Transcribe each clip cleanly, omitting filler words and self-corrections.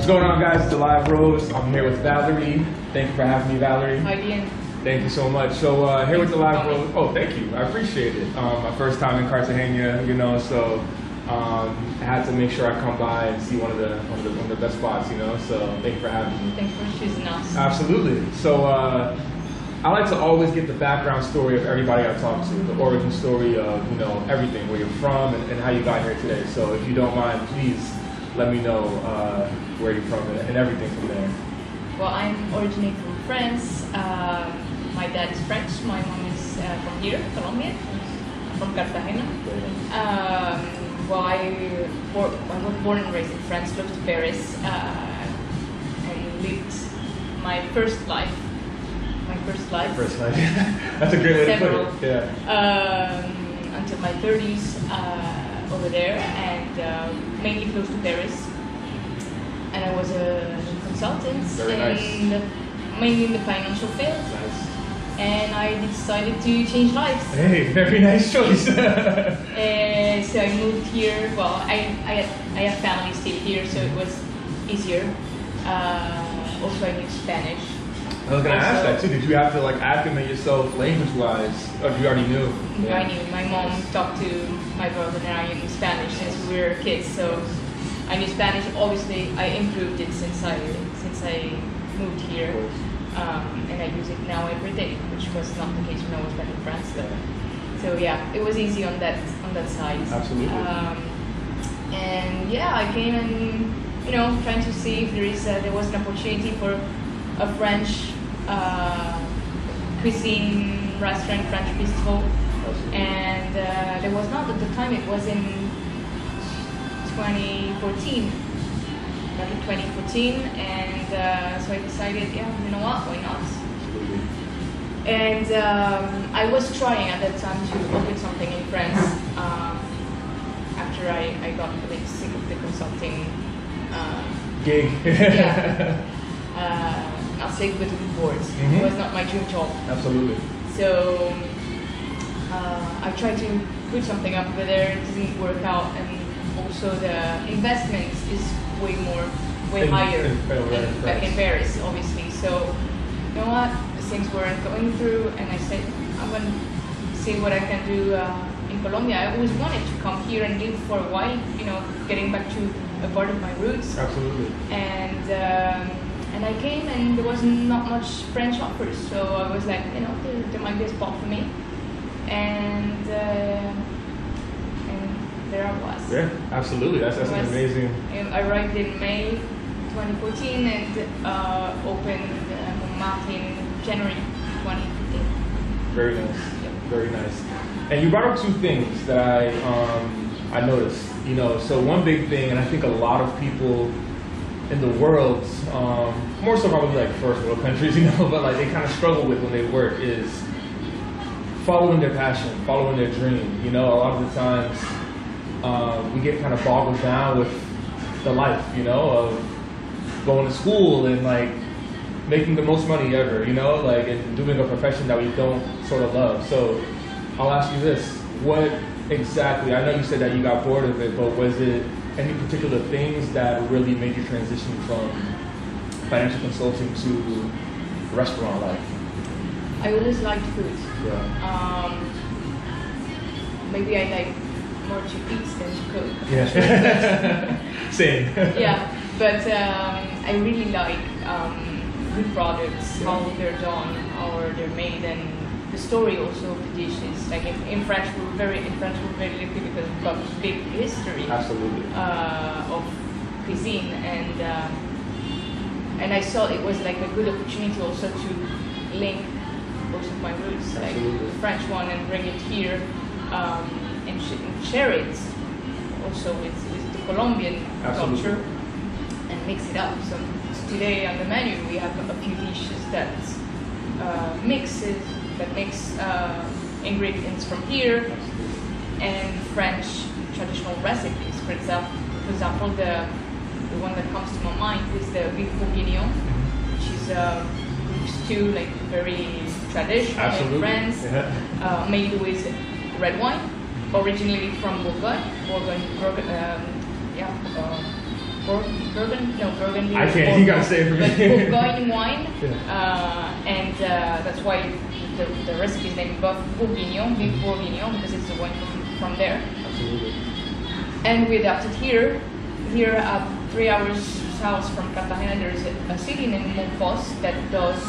going on, guys? It's the Live Rose. I'm here with Valerie. Thank you for having me, Valerie. Hi, Ian. Thank you so much. So here with the Live Rose. Oh, thank you. I appreciate it. My first time in Cartagena, you know, so I had to make sure I come by and see one of the best spots, you know. So thank you for having me. Thanks for choosing us. Absolutely. So I like to always get the background story of everybody I talk to, the origin story of, you know, everything, where you're from and how you got here today. So if you don't mind, please let me know where you're from and everything from there. Well, I'm originally from France. My dad is French. My mom is from here, Colombia, from Cartagena. Well, I was born and raised in France, close to Paris, and lived my first life. That's a great way to put it. Yeah. Until my 30s over there, and mainly close to Paris. And I was a consultant mainly in the financial field. Nice. And I decided to change lives. Hey, very nice choice. So I moved here. Well, I have family still here, so it was easier. Also, I knew Spanish. I was gonna ask that too. Did you have to like acclimate yourself language-wise, or you already knew? Yeah. I knew. My mom talked to my brother and I in Spanish since we were kids, so I knew Spanish. Obviously, I improved it since I moved here, and I use it now every day, which was not the case when I was back in France. So yeah, it was easy on that side. Absolutely. And yeah, I came and trying to see if there was an opportunity for a French cuisine restaurant, French bistro, and there was not at the time. It was in 2014, and so I decided, yeah, you know what, why not? And I was trying at that time to open something in France after I got a bit sick of the consulting gig. Yeah. Not sick, but bored. It was not my dream job. Absolutely. So I tried to put something up over there. It didn't work out, and also the investment is way higher back in Paris, obviously. So you know what? Things weren't going through, and I said I'm going to see what I can do in Colombia. I always wanted to come here and live for a while. Getting back to a part of my roots. Absolutely. And I came, and there was not much French offers, so I was like, there might be a spot for me, and there I was. Yeah, absolutely. That's an amazing. I arrived in May 2014 and opened Montmartre in January 2015. Very nice. Yep. Very nice. And you brought up two things that I noticed. So one big thing, and I think a lot of people in the world, more so probably like first world countries, but like they kind of struggle with when they work is following their passion, following their dream. A lot of the times we get kind of boggled down with the life, of going to school and like making the most money ever, and doing a profession that we don't sort of love. So I'll ask you this: what exactly? I know you said that you got bored of it, but was it any particular things that really made you transition from financial consulting to restaurant life? I always liked food. Yeah. Maybe I like more to eat than to cook. Yeah. Same. Yeah, but I really like good products, how they're done, how they're made, and the story also of the dishes. Like in French, we're very lucky because we've got a big history. Absolutely. Of cuisine, and I saw it was like a good opportunity also to link most of my roots, like the French one, and bring it here, and share it also with the Colombian culture, and mix it up. So today on the menu we have a few dishes that mix ingredients from here and French traditional recipes. For example, the one that comes to my mind is the beef bourguignon, which is a beef stew, like very traditional in France, made with red wine, originally from Bourgogne, Burgundy. I can't. You gotta say it for me. Bourgogne wine, Yeah. and that's why the recipe is named Bourguignon, beef Bourguignon, because it's the wine from there. Absolutely. And we adapted here. Here, 3 hours south from Cartagena, there is a city named Montmartre that does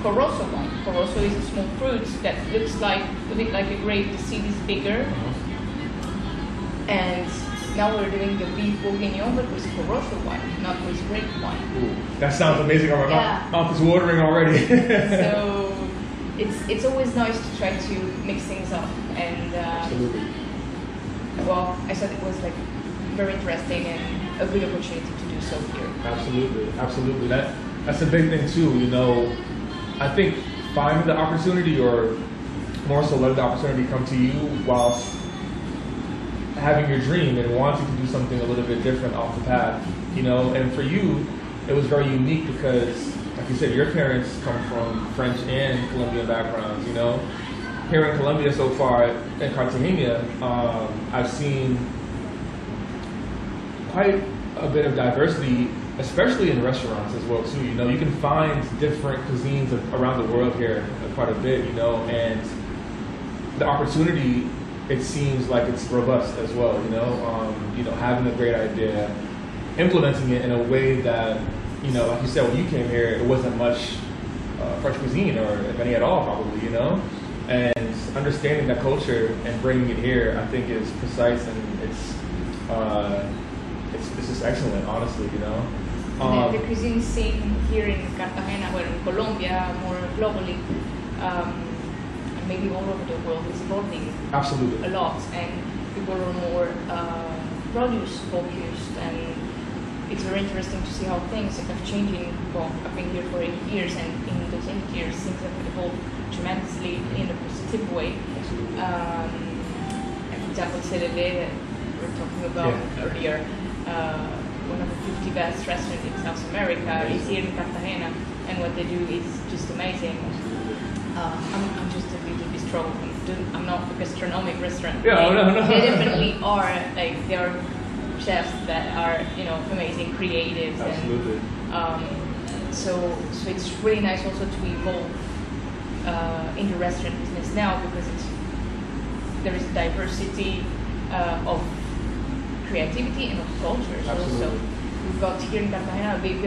Corozo wine. Corozo is a small fruit that looks like a bit like a grape. The seed is bigger. And now we're doing the beef Bourguignon, but with Corozo wine, not with grape wine. Ooh, that sounds amazing. My mouth is watering already. So it's always nice to try to mix things up. And Absolutely. well, I thought it was like very interesting and a good opportunity to do so here. Absolutely. That's a big thing too. You know, I think finding the opportunity, or more so letting the opportunity come to you whilst having your dream and wanting to do something a little bit different off the path. You know, and for you, it was very unique because, like you said, your parents come from French and Colombian backgrounds. You know, here in Colombia so far, in Cartagena, I've seen quite a bit of diversity, especially in restaurants as well too. You know, you can find different cuisines around the world here quite a bit. You know, and the opportunity, it seems like it's robust as well. You know, having a great idea, implementing it in a way that, you know, like you said, when you came here, it wasn't much French cuisine, or if any at all, probably. You know, and understanding that culture and bringing it here, I think, is precise, and it's just excellent, honestly. You know, the cuisine scene here in Cartagena, well, in Colombia, more globally, and maybe all over the world, is evolving. Absolutely. A lot, and people are more produce focused, and it's very interesting to see how things have changing. Well, I've been here for 8 years, and in those 8 years, things have evolved tremendously in a positive way. For example, CDB that we were talking about earlier, one of the 50 best restaurants in South America is here in Cartagena, and what they do is just amazing. I'm just a little bistro. I'm not a gastronomic restaurant. Yeah, no. They definitely are. Like, they are chefs that are, you know, amazing, creatives. Absolutely. And so it's really nice also to evolve in the restaurant business now, because there is diversity of creativity and of cultures. Absolutely. Also. We've got here in Cartagena a big,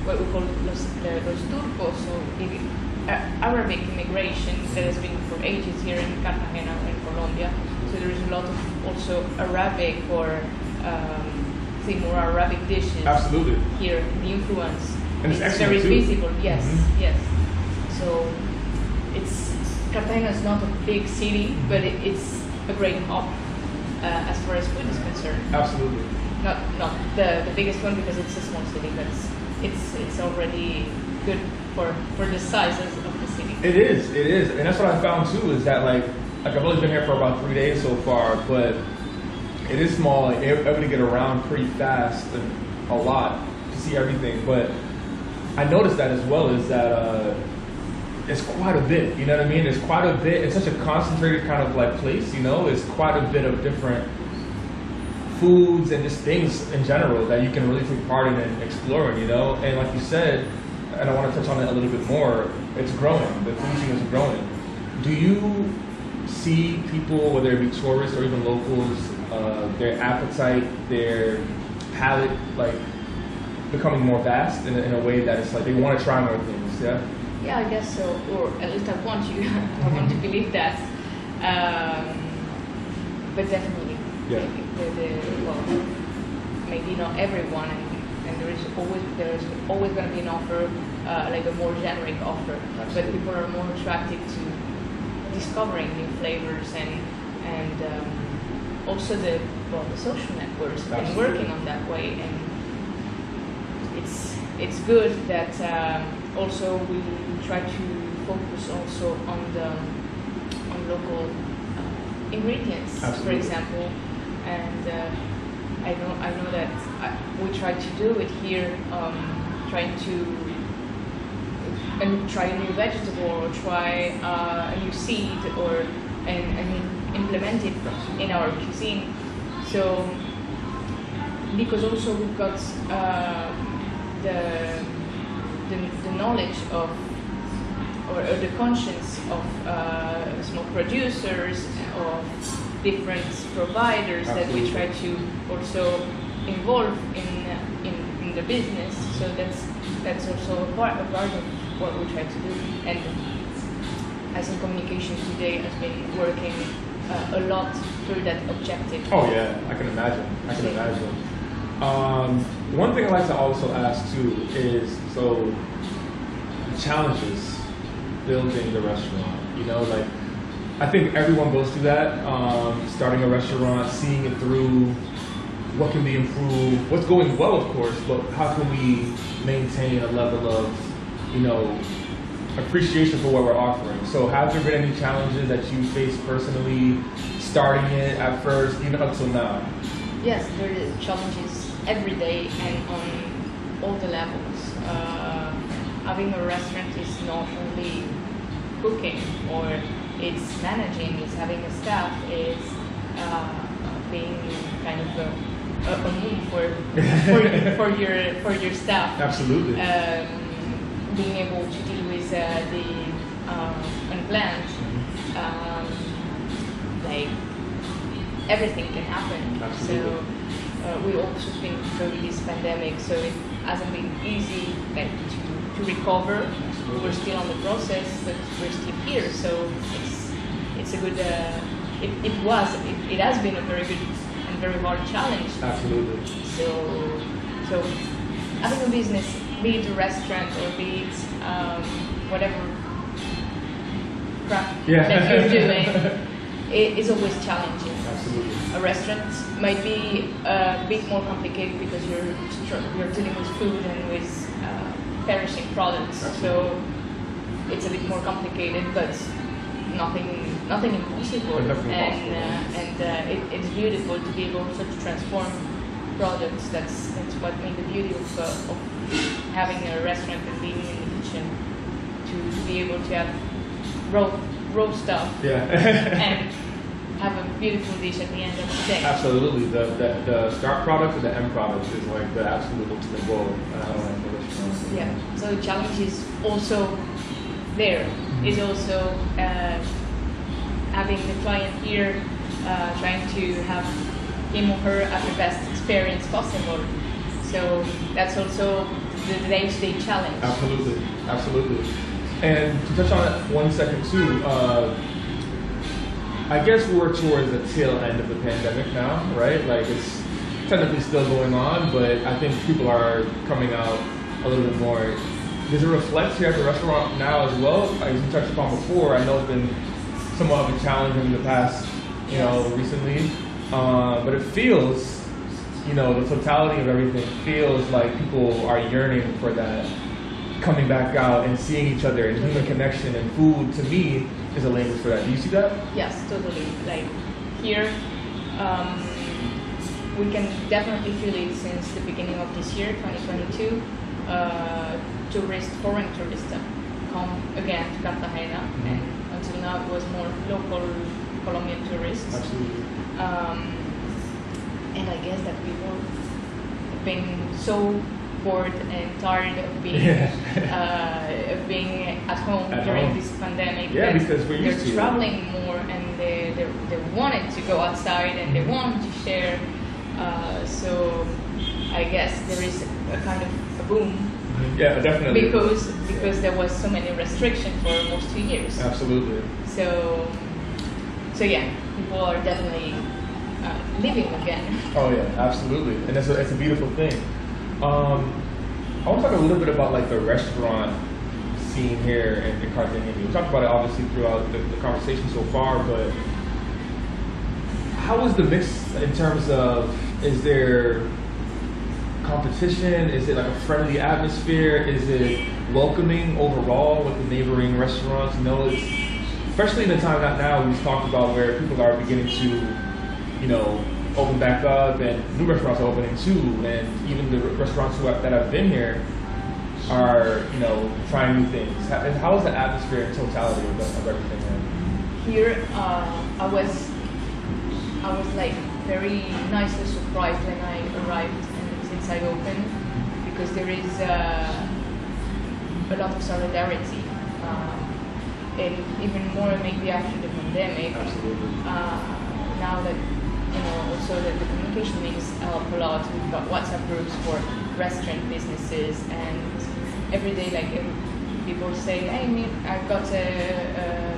what we call los turcos, so big Arabic immigration that has been for ages here in Cartagena and Colombia. So there is a lot of also Arabic or say more Arabic dishes. Absolutely. Here, the influence. And it's very too. visible. Yes, yes. So Cartagena is not a big city, but it's a great hub as far as food is concerned. Absolutely. Not the biggest one, because it's a small city, but it's already good for the sizes of the city. It is, and that's what I found too. Is that like I've only been here for about 3 days so far, but it is small. Like, able to get around pretty fast and a lot to see everything. But I noticed that as well, is that it's quite a bit. You know what I mean? It's quite a bit. It's such a concentrated kind of like place. You know, it's quite a bit of different foods and just things in general that you can really take part in and exploring. You know, and like you said, and I want to touch on it a little bit more. It's growing. The food scene is growing. Do you see people, whether it be tourists or even locals, their appetite, their palate, like becoming more vast in a way that it's like they want to try more things? Yeah. Yeah, I guess so, or at least I want to believe that. But definitely, Yeah. well, maybe not everyone, and there is always going to be an offer, like a more generic offer. Absolutely. But people are more attracted to discovering new flavors and also the social networks and working on that way. And it's good that also we try to focus also on local ingredients, Absolutely. for example, and I know that we try to do it here, trying to try a new vegetable or try a new seed and implement it in our cuisine. So because also we've got the knowledge of or the conscience of small producers, of different providers that we try to also involve in the business. So that's also a part of what we try to do. And as in communication today has been working a lot through that objective. Oh yeah, I can imagine. One thing I like to also ask too is, so challenges building the restaurant. Like I think everyone goes through that. Starting a restaurant, seeing it through, what can be improved, what's going well, of course, but how can we maintain a level of, appreciation for what we're offering. So have there been any challenges that you faced personally, starting it at first, even up till now? Yes, there are challenges every day and on all the levels. Having a restaurant is not only cooking or it's managing, it's having a staff, it's being kind of a mood for your staff. Absolutely. Being able to deal with the unplanned, like everything can happen. Absolutely. So we also been through this pandemic, so it hasn't been easy like to recover. Absolutely. We're still on the process, but we're still here. So it's a good. It has been a very good and very hard challenge. Absolutely. So having a business, be it a restaurant or be it whatever craft that you're doing, it is always challenging. Absolutely. A restaurant might be a bit more complicated because you're dealing with food and with perishing products. Absolutely. So it's a bit more complicated, but nothing impossible. It's beautiful to be able to transform products. That's what made the beauty of having a restaurant and being in the kitchen, to be able to have raw stuff and have a beautiful dish at the end of the day. Absolutely. The start product and the end product is like the absolute ultimate goal. Yeah. So the challenge is also there. Mm-hmm. Is also having the client here, trying to have him or her have the best experience possible. So that's also the day-to-day challenge. Absolutely. And to touch on that 1 second too, I guess we're towards the tail end of the pandemic now, right? Like it's technically still going on, but I think people are coming out a little bit more. Does it reflect here at the restaurant now as well? As you touched upon before, I know it's been somewhat of a challenge in the past, recently. But it feels, the totality of everything feels like people are yearning for that, coming back out and seeing each other and human connection, and food to me is a language for that. Do you see that? Yes, totally. Like here, we can definitely feel it since the beginning of this year, 2022. Foreign tourists come again to Cartagena, and until now it was more local Colombian tourists. Absolutely. And I guess that people have been so bored and tired of being at home during this pandemic. Yeah, because we're used to traveling more, and they wanted to go outside and they wanted to share. So I guess there is a kind of a boom. Yeah, definitely. Because there was so many restrictions for almost 2 years. Absolutely. So yeah, people are definitely living again. Oh yeah, absolutely, and it's a beautiful thing. I want to talk a little bit about like the restaurant scene here in Cartagena. We talked about it obviously throughout the conversation so far, but how is the mix in terms of, is there competition? Is it like a friendly atmosphere? Is it welcoming overall with the neighboring restaurants? It's especially in the time now we've talked about where people are beginning to, open back up, and new restaurants are opening too, and even the restaurants that have been here are, trying new things. How is the atmosphere and totality of everything there? Here, I was like very nicely surprised when I arrived and since I opened, because there is a lot of solidarity, and even more maybe after the pandemic. Absolutely. Now that also that the communication links help a lot. We've got WhatsApp groups for restaurant businesses, and every day people say, hey, I've got a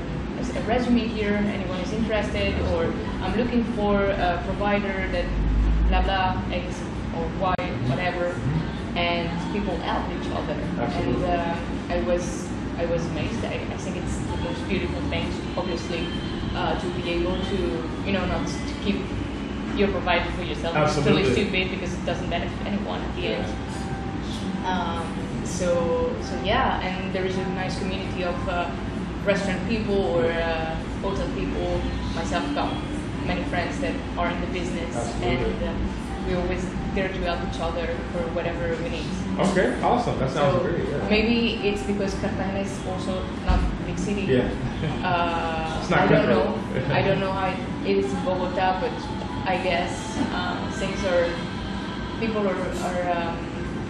resume here, anyone is interested, or I'm looking for a provider that blah blah X or Y, whatever, and people help each other. Absolutely. And I was amazed. I think it's the most beautiful thing, obviously, to be able to not to keep your provider for yourself. Absolutely. It's totally stupid because it doesn't benefit anyone at the end. So yeah, and there is a nice community of restaurant people or hotel people. Myself, got many friends that are in the business. Absolutely. And we're always there to help each other for whatever we need. Okay, awesome. That sounds great. Yeah. Maybe it's because Cartagena is also not a big city. Yeah. It's not I don't know. different. I don't know how it is in Bogota, but I guess people are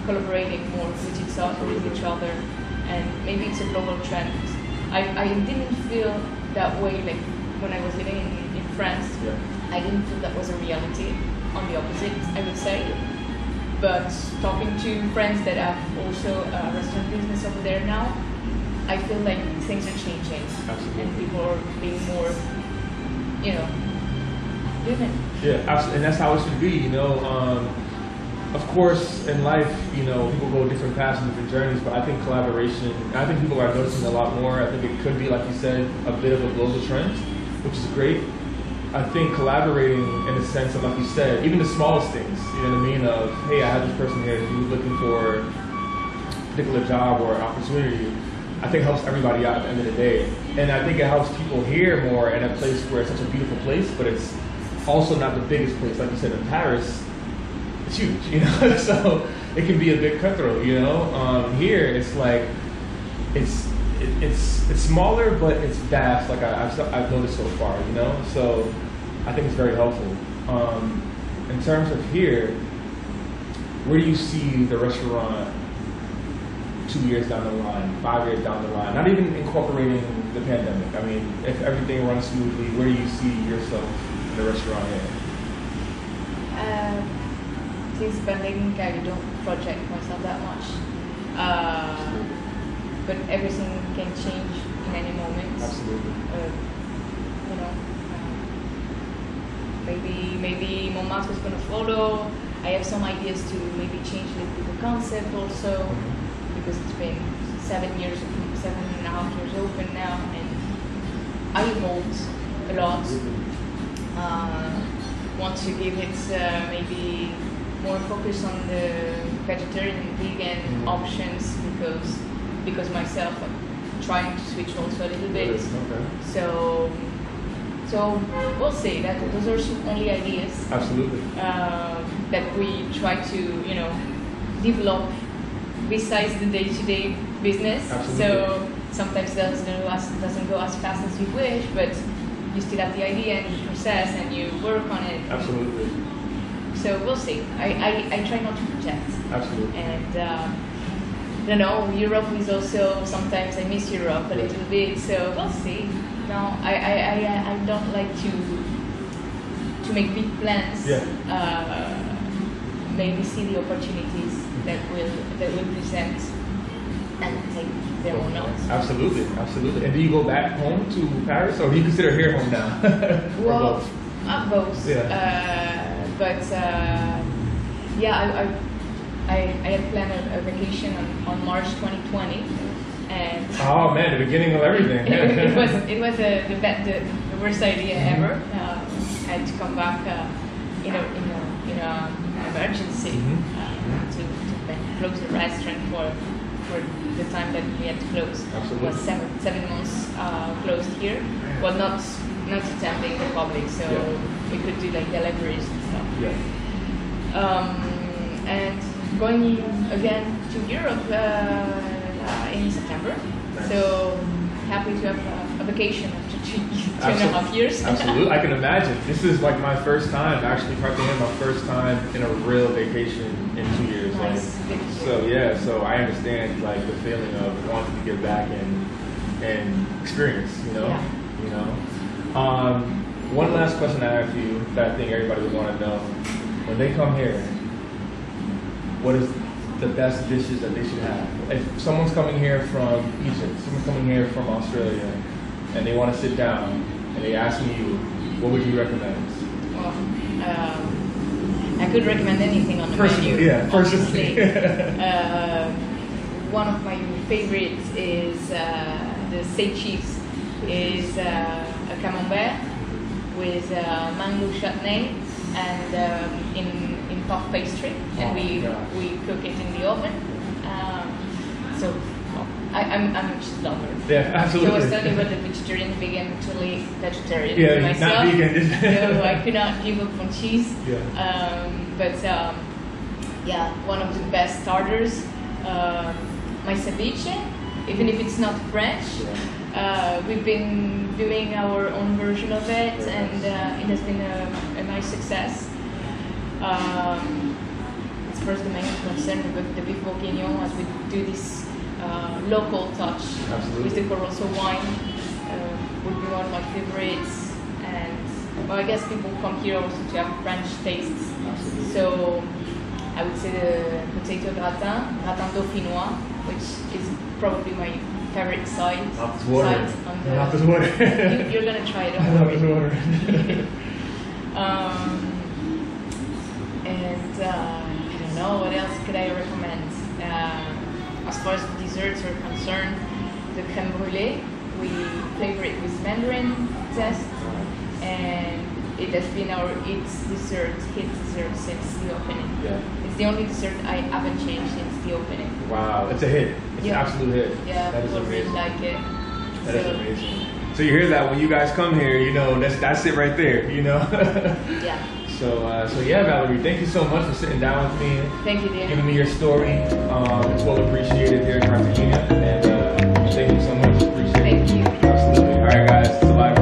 collaborating more with each other, and maybe it's a global trend. I didn't feel that way like when I was living in France. Yeah. I didn't feel that was a reality. On the opposite, I would say. But talking to friends that have also a restaurant business over there now, I feel like things are changing. Absolutely. And people are being more, driven. Yeah, absolutely, and that's how it should be. Of course, in life, people go different paths and different journeys, but I think collaboration, I think people are noticing a lot more. I think it could be, like you said, a bit of a global trend, which is great. I think collaborating in the sense of, like you said, even the smallest things, you know what I mean, of, hey, I have this person here who's looking for a particular job or opportunity, I think helps everybody out at the end of the day. And I think it helps people here more in a place where it's such a beautiful place, but it's also not the biggest place. Like you said, in Paris, it's huge, so it can be a bit cutthroat, Here, it's like, it's smaller, but it's vast, like I've noticed so far, So I think it's very helpful. In terms of here, where do you see the restaurant 2 years down the line, 5 years down the line? Not even incorporating the pandemic. I mean, if everything runs smoothly, where do you see yourself in the restaurant here? Since pandemic, I don't project myself that much. But everything can change in any moment. Absolutely. Maybe Montmartre is going to follow. I have some ideas to maybe change a little bit the concept also, because it's been 7.5 years open now, and I evolved a lot. Want to give it maybe more focus on the vegetarian and vegan options, because myself I'm trying to switch also a little bit. Okay. So we'll see. Those are only ideas. Absolutely. That we try to develop besides the day-to-day business. Absolutely. So sometimes it doesn't go as fast as you wish, but you still have the idea and you process and you work on it. Absolutely. So we'll see. I try not to project. Absolutely. And Europe is also, sometimes I miss Europe a little bit, so we'll see. No, I don't like to make big plans. Yeah. Maybe see the opportunities that will present and take them or not. Absolutely. And do you go back home to Paris, or do you consider here home now? Well, both? Both. Yeah. I had planned a vacation on March 2020, and oh man, the beginning of everything. it was the worst idea ever. I had to come back, in an emergency to close the restaurant for the time that we had to close. Absolutely. It was 7 months closed here. Well, not attending the public, so we could do like deliveries and stuff. Yeah. And going again to Europe in September. Nice. So happy to have a vacation after two and a half years. Absolutely, I can imagine. This is like my first time, actually, practically my first time in a real vacation in 2 years. Nice. Like, so yeah, so I understand like the feeling of wanting to get back and experience, you know. Yeah. You know. One last question I have for you that I think everybody would want to know: when they come here, what is the best dishes that they should have? If someone's coming here from Egypt, someone's coming here from Australia, and they want to sit down and they ask me you, what would you recommend? Well, I could recommend anything on the menu. Yeah, honestly. One of my favorites is the steak cheese. Is a camembert with mango chutney and in puff pastry, and we cook it in the oven. So I'm a cheese lover. Yeah, absolutely. So I was telling about the vegetarian, vegan, totally vegetarian. Yeah, myself. not vegan. So I could not give up on cheese. Yeah. But yeah, one of the best starters. My ceviche, even if it's not French. Yeah. We've been doing our own version of it, and it has been a nice success. As far as the menu is concerned, we've got the beef bourguignon, as we do this local touch. Absolutely. With the Corosso wine, would be one of my favorites. And well, I guess people come here also to have French tastes. Absolutely. So I would say the potato gratin dauphinois, which is probably my favorite side. Mouth is watering. Mouth is watering. You're gonna try it. Mouth is watering. And I don't know, what else could I recommend? As far as desserts are concerned, the crème brûlée, we flavor it with mandarin zest, and it has been our hit dessert since the opening. Yeah. It's the only dessert I haven't changed since the opening. Wow, it's a hit. It's an absolute hit. Yeah, that is people really amazing. like it. That is amazing. So you hear that when you guys come here, you know, that's it right there, you know? Yeah. So yeah, Valerie, thank you so much for sitting down with me. Thank you, dear. Giving me your story. It's well appreciated here in Cartagena, and thank you so much. Appreciate it. Thank you. Absolutely. All right, guys, it's a live